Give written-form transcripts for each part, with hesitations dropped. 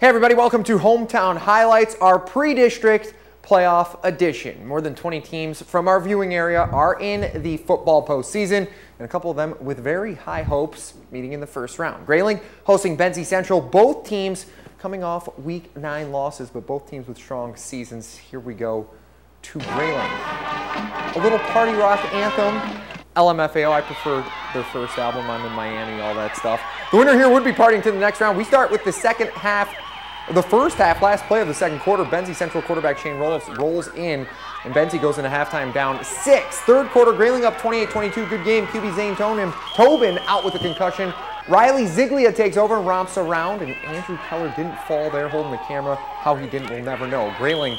Hey everybody, welcome to Hometown Highlights, our pre-district playoff edition. More than 20 teams from our viewing area are in the football postseason, and a couple of them with very high hopes meeting in the first round. Grayling hosting Benzie Central, both teams coming off Week 9 losses, but both teams with strong seasons. Here we go to Grayling. A little party rock anthem. LMFAO, I preferred their first album, I'm in Miami, all that stuff. The winner here would be partying to the next round. We start with the first half, last play of the second quarter. Benzie Central quarterback Shane Roloff rolls in, and Benzie goes into halftime down 6. Third quarter, Grayling up 28-22. Good game. QB Zane Tobin out with a concussion. Riley Ziglia takes over and romps around, and Andrew Keller didn't fall there holding the camera. How he didn't, we'll never know. Grayling,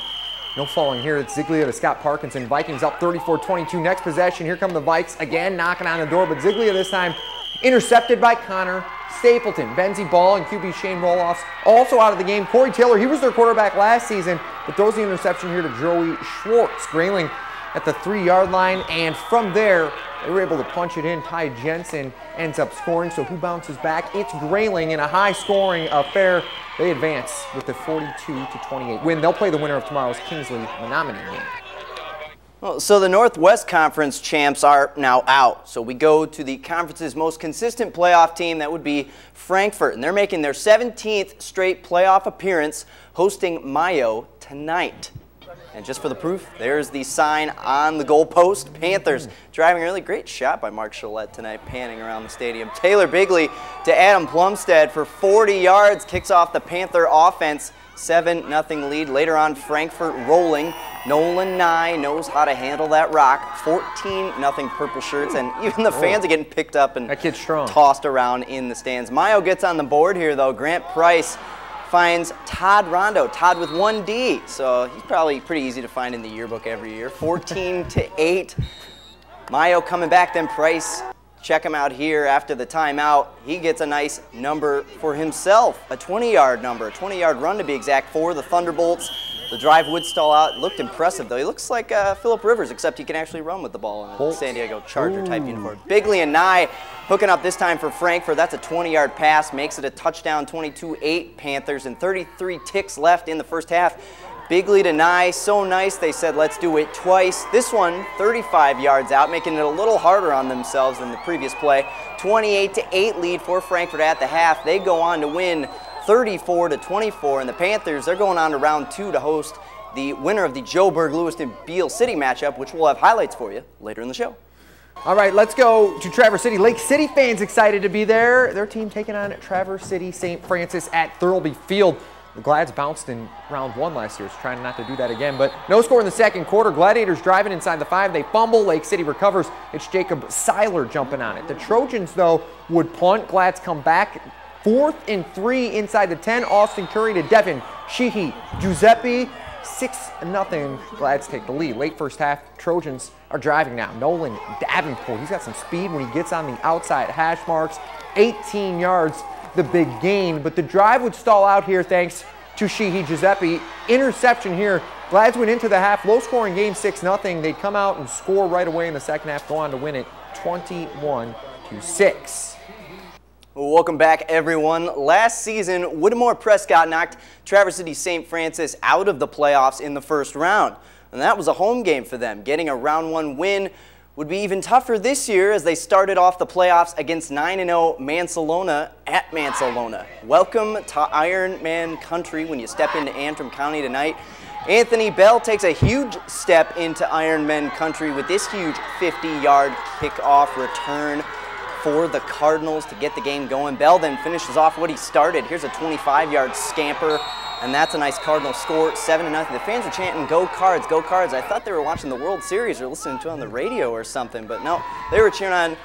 no falling here. It's Ziglia to Scott Parkinson. Vikings up 34-22. Next possession, here come the Vikes again, knocking on the door, but Ziglia this time intercepted by Connor Stapleton. Benzie Ball and QB Shane Roloff also out of the game. Corey Taylor, he was their quarterback last season, but throws the interception here to Joey Schwartz. Grayling at the 3-yard line, and from there, they were able to punch it in. Ty Jensen ends up scoring, so who bounces back? It's Grayling in a high-scoring affair. They advance with the 42-28 win. They'll play the winner of tomorrow's Kingsley-Menominee game. Well, so the Northwest Conference champs are now out. So we go to the conference's most consistent playoff team. That would be Frankfort. And they're making their 17th straight playoff appearance, hosting Mayo tonight. And just for the proof, there's the sign on the goalpost. Panthers driving a really great shot by Mark Cholette tonight, panning around the stadium. Taylor Bigley to Adam Plumstead for 40 yards, kicks off the Panther offense. 7-0 lead. Later on, Frankfort rolling. Nolan Nye knows how to handle that rock. 14-0 Purple Shirts, and even the fans are getting picked up and that kid's strong, tossed around in the stands. Mayo gets on the board here, though. Grant Price finds Todd Rondo. Todd with 1D, so he's probably pretty easy to find in the yearbook every year. 14-8. Mayo coming back, then Price. Check him out here after the timeout. He gets a nice number for himself, a 20-yard number, a 20-yard run to be exact for the Thunderbolts. The drive would stall out. It looked impressive, though. He looks like Phillip Rivers, except he can actually run with the ball in a San Diego Charger-type uniform. Bigley and Nye hooking up this time for Frankfurt. That's a 20-yard pass, makes it a touchdown, 22-8 Panthers, and 33 ticks left in the first half. Bigley to Nye, so nice, they said let's do it twice. This one, 35 yards out, making it a little harder on themselves than the previous play. 28-8 lead for Frankfurt at the half. They go on to win 34-24, and the Panthers, they're going on to round 2 to host the winner of the Joburg, Lewiston, Beale City matchup, which we'll have highlights for you later in the show. All right, let's go to Traverse City. Lake City fans excited to be there. Their team taking on Traverse City St. Francis at Thurlby Field. The Glads bounced in round 1 last year, so trying not to do that again. But no score in the second quarter. Gladiators driving inside the 5. They fumble. Lake City recovers. It's Jacob Seiler jumping on it. The Trojans, though, would punt. Glads come back. 4th and 3 inside the 10. Austin Curry to Devin Sheehy Giuseppe. 6-0. Glads take the lead. Late first half, Trojans are driving now. Nolan Davenport, he's got some speed when he gets on the outside hash marks. 18 yards. The big gain, but the drive would stall out here thanks to Sheehy Giuseppe. Interception here. Glads went into the half, low-scoring game, 6-0. They'd come out and score right away in the second half, go on to win it 21-6. Welcome back, everyone. Last season, Whittemore Prescott knocked Traverse City St. Francis out of the playoffs in the first round, and that was a home game for them. Getting a round 1 win would be even tougher this year as they started off the playoffs against 9-0 Mansalona at Mansalona. Welcome to Ironman country when you step into Antrim County tonight. Anthony Bell takes a huge step into Ironman country with this huge 50-yard kickoff return for the Cardinals to get the game going. Bell then finishes off what he started. Here's a 25-yard scamper, and that's a nice Cardinal score, 7-0. The fans are chanting, "Go Cards, go Cards." I thought they were watching the World Series or listening to it on the radio or something, but no, they were cheering on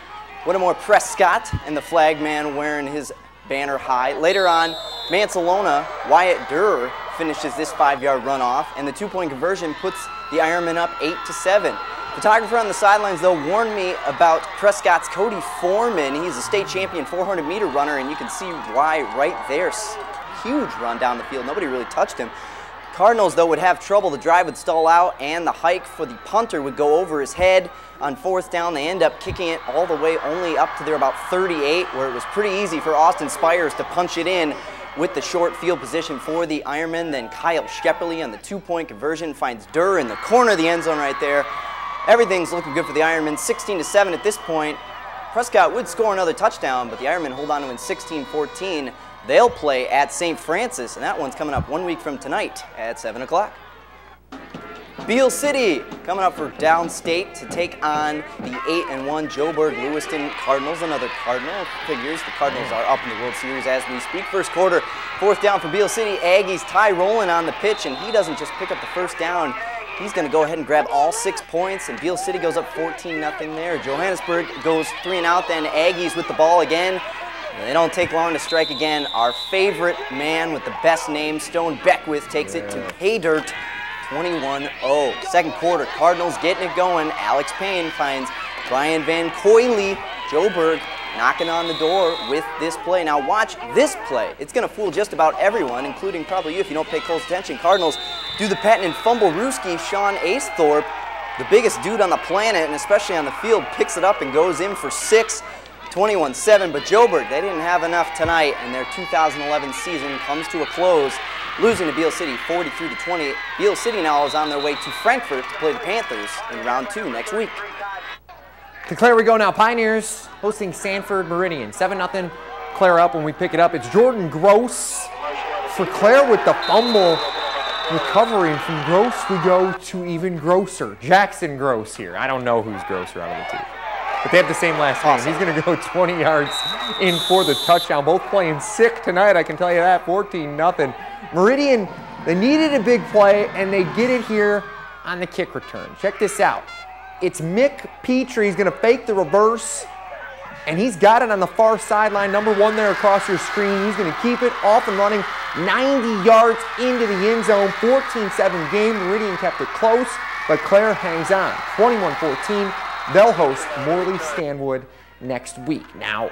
Whittemore Prescott and the flag man wearing his banner high. Later on, Mansalona, Wyatt Durer finishes this 5-yard runoff, and the 2-point conversion puts the Ironmen up 8-7. Photographer on the sidelines, though, warned me about Prescott's Cody Foreman. He's a state champion 400-meter runner, and you can see why right there. Huge run down the field. Nobody really touched him. Cardinals, though, would have trouble. The drive would stall out, and the hike for the punter would go over his head. On 4th down, they end up kicking it all the way only up to their about 38, where it was pretty easy for Austin Spires to punch it in with the short field position for the Ironmen. Then Kyle Shepperly on the 2-point conversion finds Durr in the corner of the end zone right there. Everything's looking good for the Ironmen. 16-7 at this point. Prescott would score another touchdown, but the Ironmen hold on to win 16-14. They'll play at St. Francis, and that one's coming up 1 week from tonight at 7 o'clock. Beal City coming up for downstate to take on the 8-1 Joburg Lewiston Cardinals. Another Cardinal. Figures the Cardinals are up in the World Series as we speak. First quarter, 4th down for Beal City. Aggies, Ty Rowland on the pitch, and he doesn't just pick up the first down. He's going to go ahead and grab all 6 points, and Beal City goes up 14-0 there. Johannesburg goes 3 and out, then Aggies with the ball again. They don't take long to strike again. Our favorite man with the best name, Stone Beckwith, takes it to pay dirt, 21-0. Second quarter, Cardinals getting it going. Alex Payne finds Brian Van Coyley. Joburg knocking on the door with this play. Now watch this play. It's going to fool just about everyone, including probably you if you don't pay close attention. Cardinals do the patent and fumble. Rooski, Sean Acethorpe, the biggest dude on the planet, and especially on the field, picks it up and goes in for 6. 21-7, but Joburg, they didn't have enough tonight, and their 2011 season comes to a close, losing to Beal City 43-20. Beal City now is on their way to Frankfurt to play the Panthers in round 2 next week. To Clare we go now. Pioneers hosting Sanford Meridian. 7-0. Clare up when we pick it up. It's Jordan Gross for Clare with the fumble. Recovering from Gross, we go to even grosser. Jackson Gross here. I don't know who's grosser out of the two, but they have the same last name. Awesome. He's going to go 20 yards in for the touchdown. Both playing sick tonight, I can tell you that. 14-0. Meridian, they needed a big play, and they get it here on the kick return. Check this out. It's Mick Petrie. He's going to fake the reverse, and he's got it on the far sideline. Number 1 there across your screen. He's going to keep it off and running 90 yards into the end zone. 14-7 game. Meridian kept it close, but Clare hangs on. 21-14. They'll host Morley Stanwood next week. Now,